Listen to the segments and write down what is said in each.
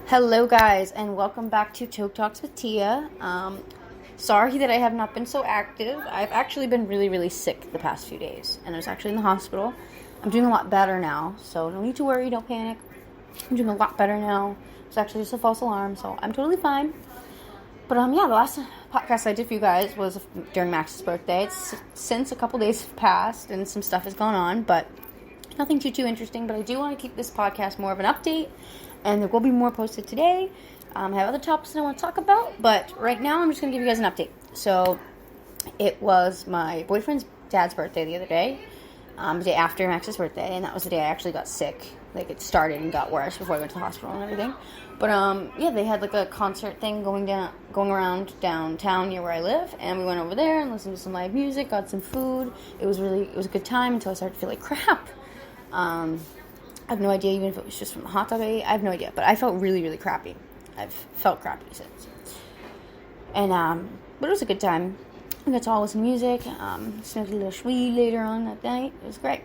Hello guys, and welcome back to TokeTalks with Tia. Sorry that I have not been so active. I've actually been really sick the past few days, and I was actually in the hospital. I'm doing a lot better now, so don't need to worry, don't panic. I'm doing a lot better now. It's actually just a false alarm, so I'm totally fine. But the last podcast I did for you guys was during Max's birthday. It's since a couple days have passed, and some stuff has gone on, but nothing too interesting. But I do want to keep this podcast more of an update. And there will be more posted today. I have other topics that I want to talk about, but right now I'm just going to give you guys an update. So, it was my boyfriend's dad's birthday the other day, the day after Max's birthday, and that was the day I actually got sick. Like, it started and got worse before I went to the hospital and everything. But, they had, like, a concert thing going around downtown near where I live, and we went over there and listened to some live music, got some food. It was a good time until I started to feel like crap. I have no idea even if it was just from the hot dog I ate. I have no idea, but I felt really crappy. I've felt crappy since. And, but it was a good time. We got to all listen to music, smoked a little weed later on that night. It was great.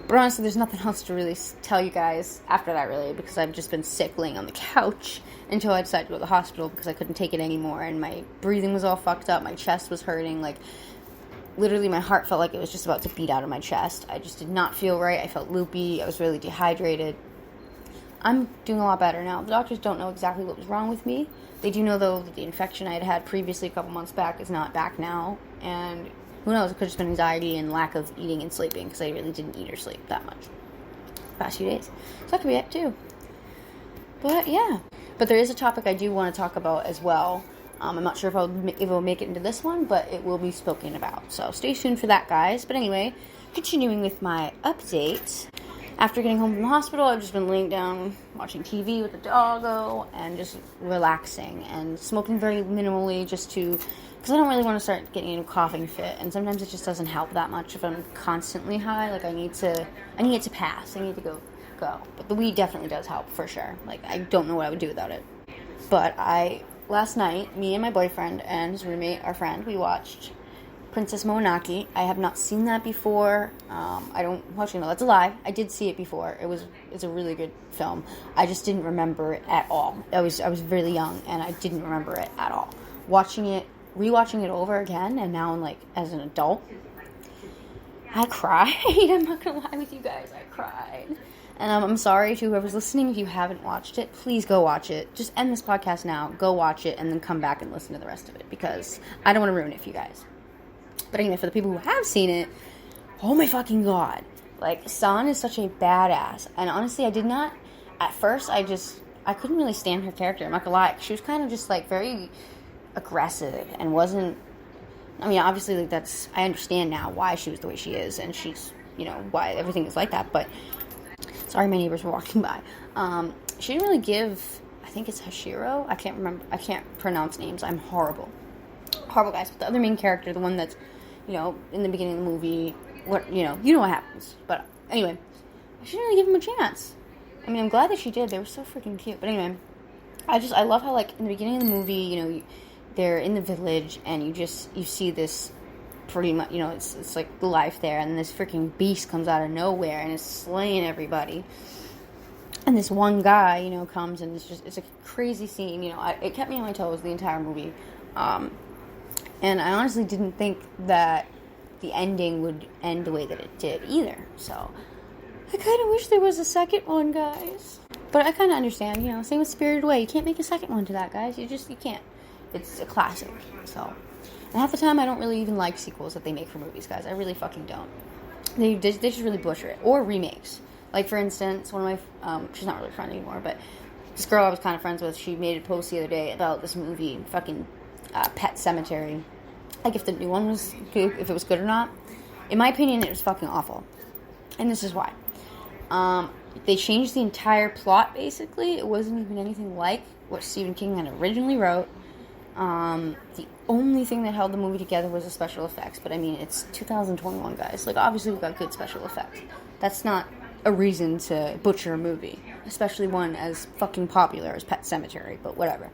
But honestly, there's nothing else to really tell you guys after that, really, because I've just been sick laying on the couch until I decided to go to the hospital because I couldn't take it anymore, and my breathing was all fucked up, my chest was hurting, like, literally, my heart felt like it was just about to beat out of my chest. I just did not feel right. I felt loopy. I was really dehydrated. I'm doing a lot better now. The doctors don't know exactly what was wrong with me. They do know, though, that the infection I had previously a couple months back is not back now. And who knows, it could have just been anxiety and lack of eating and sleeping, because I really didn't eat or sleep that much the past few days. So that could be it, too. But, yeah. But there is a topic I do want to talk about as well. I'm not sure if it will make it into this one, but it will be spoken about. So stay tuned for that, guys. But anyway, continuing with my update. After getting home from the hospital, I've just been laying down, watching TV with the doggo, and just relaxing and smoking very minimally because I don't really want to start getting into a coughing fit. And sometimes it just doesn't help that much if I'm constantly high. Like, I need it to pass. I need to go. But the weed definitely does help, for sure. Like, I don't know what I would do without it. But last night, me and my boyfriend and his roommate, our friend, we watched Princess Mononoke. I have not seen that before. That's a lie. I did see it before. It's a really good film. I just didn't remember it at all. I was really young, and I didn't remember it at all. Rewatching it over again, and now as an adult, I cried. I'm not gonna lie with you guys. I cried. And I'm sorry to whoever's listening if you haven't watched it. Please go watch it. Just end this podcast now. Go watch it and then come back and listen to the rest of it, because I don't want to ruin it for you guys. But anyway, for the people who have seen it, oh my fucking god. Like, San is such a badass. And honestly, at first, I couldn't really stand her character. I'm not gonna lie. She was kind of just very aggressive and wasn't, obviously, I understand now why she was the way she is, and she's, why everything is like that, but sorry, my neighbors were walking by. She didn't really give, I think it's Hashiro. I can't remember. I can't pronounce names. I'm horrible. Horrible, guys. But the other main character, the one that's, in the beginning of the movie, you know what happens. But anyway, she didn't really give him a chance. I'm glad that she did. They were so freaking cute. But anyway, I love how, in the beginning of the movie, they're in the village, and you see this pretty much, it's like the life there, and this freaking beast comes out of nowhere and is slaying everybody, and this one guy, comes, and it's a crazy scene. It kept me on my toes the entire movie, and I honestly didn't think that the ending would end the way that it did either, so I kind of wish there was a second one, guys, but I kind of understand, same with Spirited Away. You can't make a second one to that, guys. You can't. It's a classic, so. And half the time, I don't really even like sequels that they make for movies, guys. I really fucking don't. They just really butcher it. Or remakes. Like, for instance, one of my, she's not really a friend anymore, but this girl I was kind of friends with, she made a post the other day about this movie, fucking Pet Sematary. Like, if the new one was good, if it was good or not. In my opinion, it was fucking awful. And this is why. They changed the entire plot, basically. It wasn't even anything like what Stephen King had originally wrote. The only thing that held the movie together was the special effects, but it's 2021, guys. Obviously we've got good special effects. That's not a reason to butcher a movie, especially one as fucking popular as Pet Sematary, but whatever.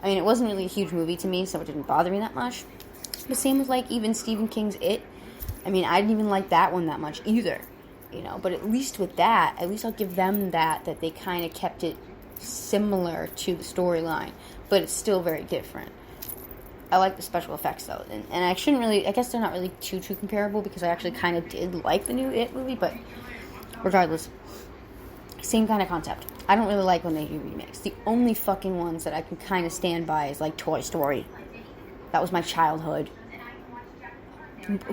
It wasn't really a huge movie to me, so it didn't bother me that much. But same with, even Stephen King's It. I didn't even like that one that much either, but at least with that, I'll give them that they kind of kept it similar to the storyline, but it's still very different. I like the special effects though, and I guess they're not really too comparable, because I actually kind of did like the new It movie, but regardless, same kind of concept. I don't really like when they do remakes. The only fucking ones that I can kind of stand by is like Toy Story. That was my childhood.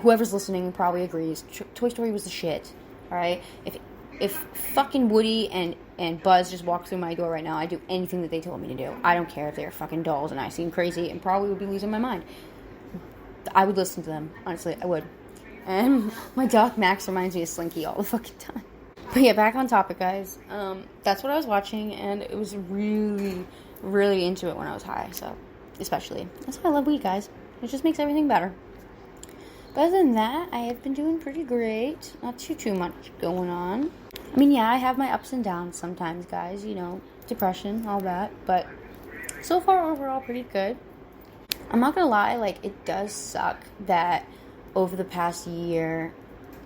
Whoever's listening probably agrees. Toy Story was the shit. Alright? If fucking Woody and Buzz just walked through my door right now, I'd do anything that they told me to do. I don't care if they're fucking dolls and I seem crazy and probably would be losing my mind. I would listen to them. Honestly, I would. And my dog Max reminds me of Slinky all the fucking time. But yeah, back on topic, guys. That's what I was watching, and it was really, really into it when I was high, so, especially. That's why I love weed, guys. It just makes everything better. But other than that, I have been doing pretty great. Not too much going on. I mean, yeah, I have my ups and downs sometimes, guys. You know, depression, all that. But so far, overall, pretty good. I'm not gonna lie, like, it does suck that over the past year,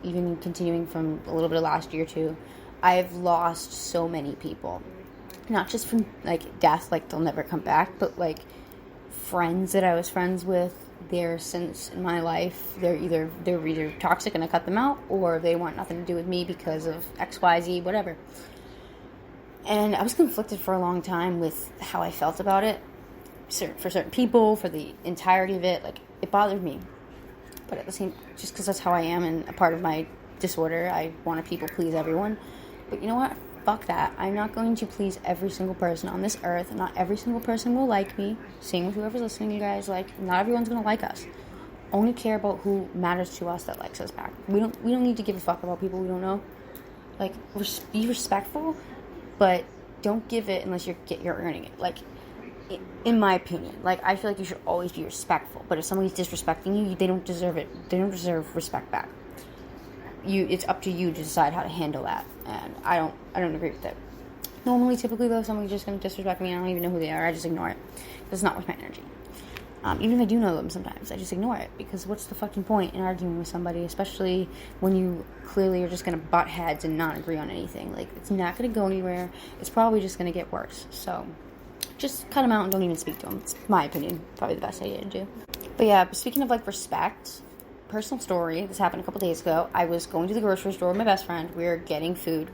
even continuing from a little bit of last year too, I've lost so many people. Not just from, like, death, like, they'll never come back, but, like, friends that I was friends with, they're since in my life, they're either toxic and I cut them out, or they want nothing to do with me because of XYZ, whatever. And I was conflicted for a long time with how I felt about it. For certain people, for the entirety of it, like, it bothered me. But at the same, just because that's how I am and a part of my disorder, I want to people please everyone. But you know what? Fuck that. I'm not going to please every single person on this earth. Not every single person will like me. Same with whoever's listening, you guys. Like, not everyone's going to like us. Only care about who matters to us that likes us back. We don't need to give a fuck about people we don't know. Like, be respectful, but don't give it unless you're earning it. Like, in my opinion, like, I feel like you should always be respectful. But if somebody's disrespecting you, they don't deserve it. They don't deserve respect back. It's up to you to decide how to handle that, and I don't agree with it. Normally, typically, though, if somebody's just going to disrespect me, I don't even know who they are, I just ignore it. It's not worth my energy. Even if I do know them sometimes, I just ignore it, because what's the fucking point in arguing with somebody, especially when you clearly are just going to butt heads and not agree on anything. Like, it's not going to go anywhere. It's probably just going to get worse. So just cut them out and don't even speak to them. It's my opinion. Probably the best idea to do. But yeah, speaking of, like, respect, personal story, this happened a couple days ago. I was going to the grocery store with my best friend. We were getting food.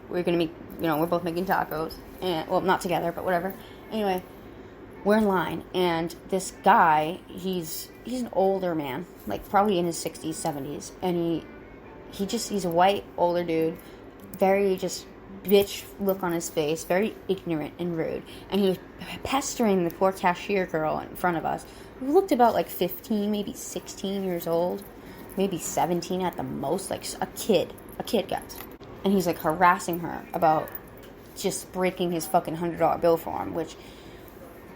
We were going to make, we're both making tacos. And, well, not together, but whatever. Anyway, we're in line, and this guy, he's an older man, like, probably in his 60s, 70s, and he's a white, older dude, very just bitch look on his face, very ignorant and rude, and he was pestering the poor cashier girl in front of us, who looked about, like, 15, maybe 16 years old, maybe 17 at the most, like, a kid, guys, and he's, like, harassing her about just breaking his fucking $100 bill for him, which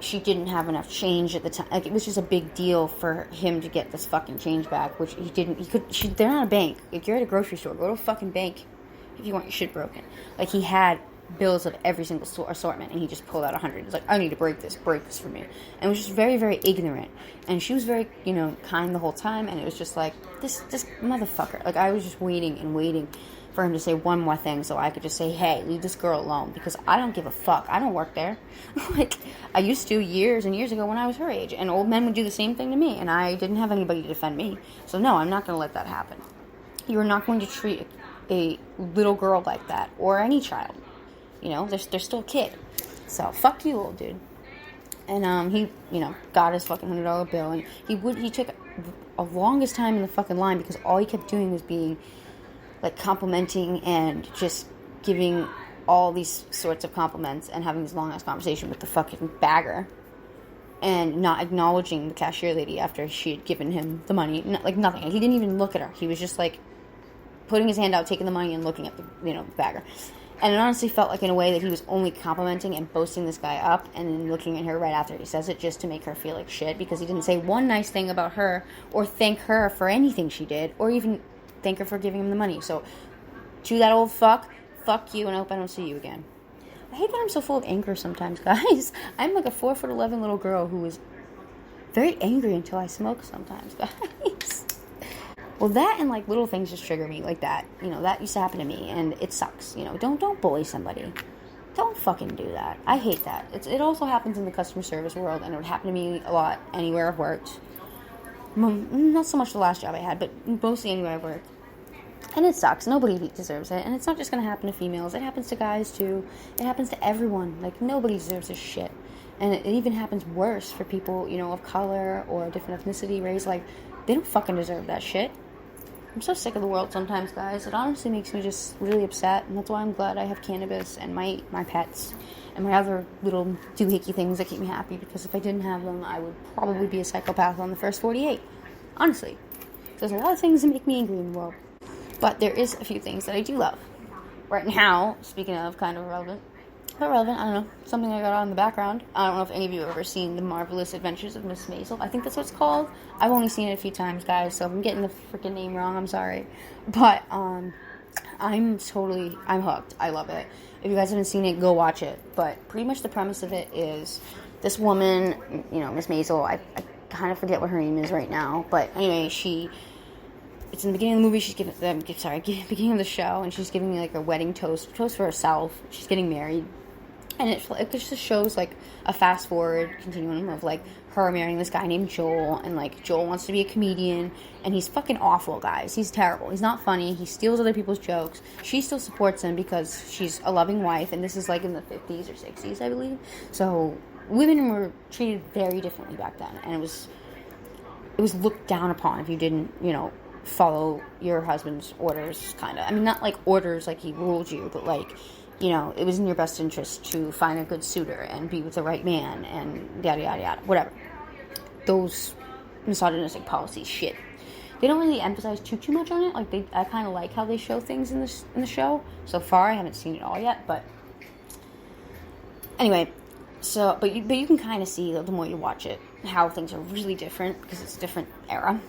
she didn't have enough change at the time. Like, it was just a big deal for him to get this fucking change back, which he didn't. They're not a bank. Like, you're at a grocery store. Go to a fucking bank if you want your shit broken. Like, he had bills of every single assortment, and he just pulled out 100. He's like, I need to break this for me. And it was just very, very ignorant. And she was very, kind the whole time, and it was just like, this motherfucker. Like, I was just waiting and waiting for him to say one more thing so I could just say, hey, leave this girl alone, because I don't give a fuck. I don't work there. Like, I used to years and years ago when I was her age, and old men would do the same thing to me, and I didn't have anybody to defend me. So no, I'm not going to let that happen. You are not going to treat a little girl like that, or any child. They're still a kid. So fuck you, old dude. And he, got his fucking $100 bill, and he took a longest time in the fucking line, because all he kept doing was being, like, complimenting and just giving all these sorts of compliments and having this long-ass conversation with the fucking bagger and not acknowledging the cashier lady after she had given him the money. Like, nothing. He didn't even look at her. He was just, like, putting his hand out, taking the money, and looking at the, bagger. And it honestly felt like, in a way, that he was only complimenting and boasting this guy up and then looking at her right after he says it just to make her feel like shit, because he didn't say one nice thing about her or thank her for anything she did or even thank her for giving him the money. So, to that old fuck you, and I hope I don't see you again. I hate that I'm so full of anger sometimes, guys. I'm like a 4'11" little girl who is very angry until I smoke sometimes, guys. Well, that and, like, little things just trigger me like that. That used to happen to me, and it sucks. Don't bully somebody. Don't fucking do that. I hate that. It also happens in the customer service world, and it would happen to me a lot anywhere I've worked. Not so much the last job I had, but mostly anywhere I've worked. And it sucks. Nobody deserves it. And it's not just going to happen to females. It happens to guys, too. It happens to everyone. Like, nobody deserves this shit. And it even happens worse for people, you know, of color or a different ethnicity, race. Like, they don't fucking deserve that shit. I'm so sick of the world sometimes, guys. It honestly makes me just really upset. And that's why I'm glad I have cannabis and my pets and my other little doohickey things that keep me happy. Because if I didn't have them, I would probably be a psychopath on the first 48. Honestly. There's a lot of things that make me angry in the world. But there is a few things that I do love. Right now, speaking of kind of relevant, I don't know, something I got on in the background. I don't know if any of you have ever seen The Marvelous Adventures of Miss Maisel. I think that's what it's called. I've only seen it a few times, guys, so if I'm getting the freaking name wrong, I'm sorry. But, I'm hooked. I love it. If you guys haven't seen it, go watch it. But pretty much the premise of it is this woman, you know, Miss Maisel, I kind of forget what her name is right now, but anyway, it's in the beginning of the movie, beginning of the show, and she's giving like a wedding toast for herself. She's getting married. And it just shows, like, a fast-forward continuum of, like, her marrying this guy named Joel, and, like, Joel wants to be a comedian, and he's fucking awful, guys. He's terrible. He's not funny. He steals other people's jokes. She still supports him because she's a loving wife, and this is, like, in the 50s or 60s, I believe. So, women were treated very differently back then, and it was looked down upon if you didn't, you know, follow your husband's orders, kind of. I mean, not, like, orders like he ruled you, but, like, you know, it was in your best interest to find a good suitor and be with the right man and yada, yada, yada, whatever. Those misogynistic policies, shit. They don't really emphasize too much on it. Like, I kind of like how they show things in the show. So far, I haven't seen it all yet, but anyway, so, but you can kind of see, the more you watch it, how things are really different, because it's a different era.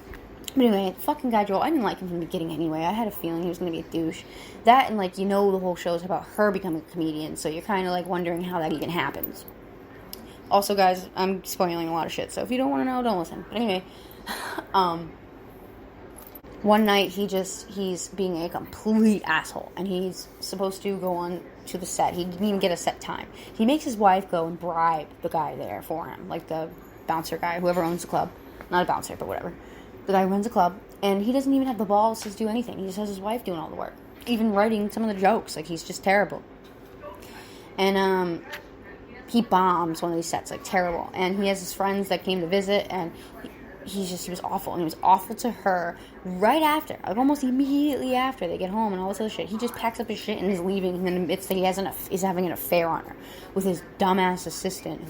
But anyway, fucking guy Joel, I didn't like him from the beginning anyway. I had a feeling he was going to be a douche. That, and, like, you know, the whole show is about her becoming a comedian, so you're kind of, like, wondering how that even happens. Also, guys, I'm spoiling a lot of shit, so if you don't want to know, don't listen. But anyway, one night, he's being a complete asshole, and he's supposed to go on to the set. He didn't even get a set time. He makes his wife go and bribe the guy there for him, like the bouncer guy, whoever owns the club. Not a bouncer, but whatever. The guy runs a club, and he doesn't even have the balls to do anything. He just has his wife doing all the work. Even writing some of the jokes. Like, he's just terrible. And, he bombs one of these sets, like, terrible. And he has his friends that came to visit, and he was awful. And he was awful to her right after, like, almost immediately after they get home and all this other shit. He just packs up his shit and is leaving, and then admits that he's having an affair on her with his dumbass assistant.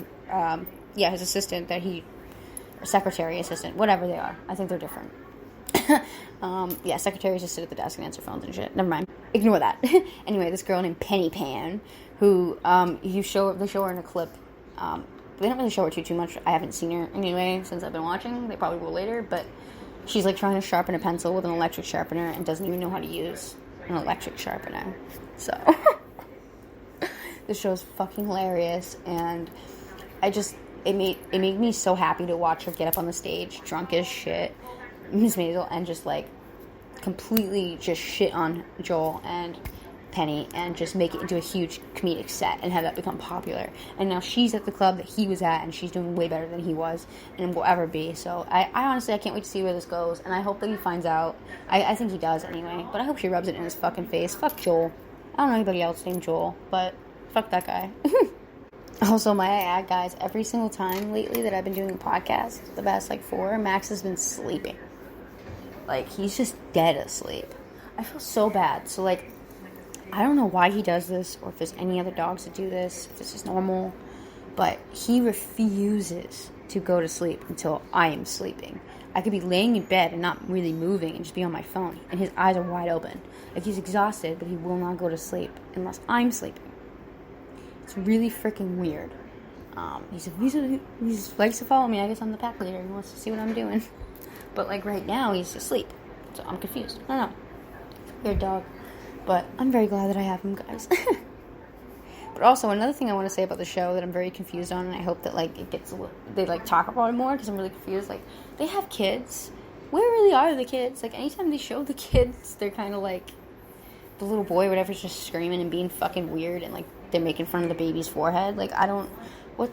His assistant or secretary assistant, whatever they are. I think they're different. Secretaries just sit at the desk and answer phones and shit. Never mind. Ignore that. Anyway, this girl named Penny Pan, who they show her in a clip. They don't really show her too much. I haven't seen her anyway since I've been watching. They probably will later, but she's like trying to sharpen a pencil with an electric sharpener and doesn't even know how to use an electric sharpener. So this show's fucking hilarious, and it made me so happy to watch her get up on the stage, drunk as shit, Miss Maisel, and just, like, completely just shit on Joel and Penny and just make it into a huge comedic set and have that become popular. And now she's at the club that he was at, and she's doing way better than he was and will ever be. So I honestly, I can't wait to see where this goes, and I hope that he finds out. I think he does anyway, but I hope she rubs it in his fucking face. Fuck Joel. I don't know anybody else named Joel, but fuck that guy. Also, might I add, guys, every single time lately that I've been doing a podcast, the past, 4, Max has been sleeping. Like, he's just dead asleep. I feel so bad. So, I don't know why he does this, or if there's any other dogs that do this, if this is normal, but he refuses to go to sleep until I am sleeping. I could be laying in bed and not really moving and just be on my phone, and his eyes are wide open. Like, he's exhausted, but he will not go to sleep unless I'm sleeping. It's really freaking weird. He likes to follow me, I guess, on the pack leader. He wants to see what I'm doing. But, right now, he's asleep. So I'm confused. I don't know. Weird dog. But I'm very glad that I have him, guys. But also, another thing I want to say about the show that I'm very confused on, and I hope that, it gets they, talk about it more, because I'm really confused. They have kids. Where really are the kids? Anytime they show the kids, they're kind of, the little boy or whatever's just screaming and being fucking weird and, they're making fun of the baby's forehead. Like, I don't... What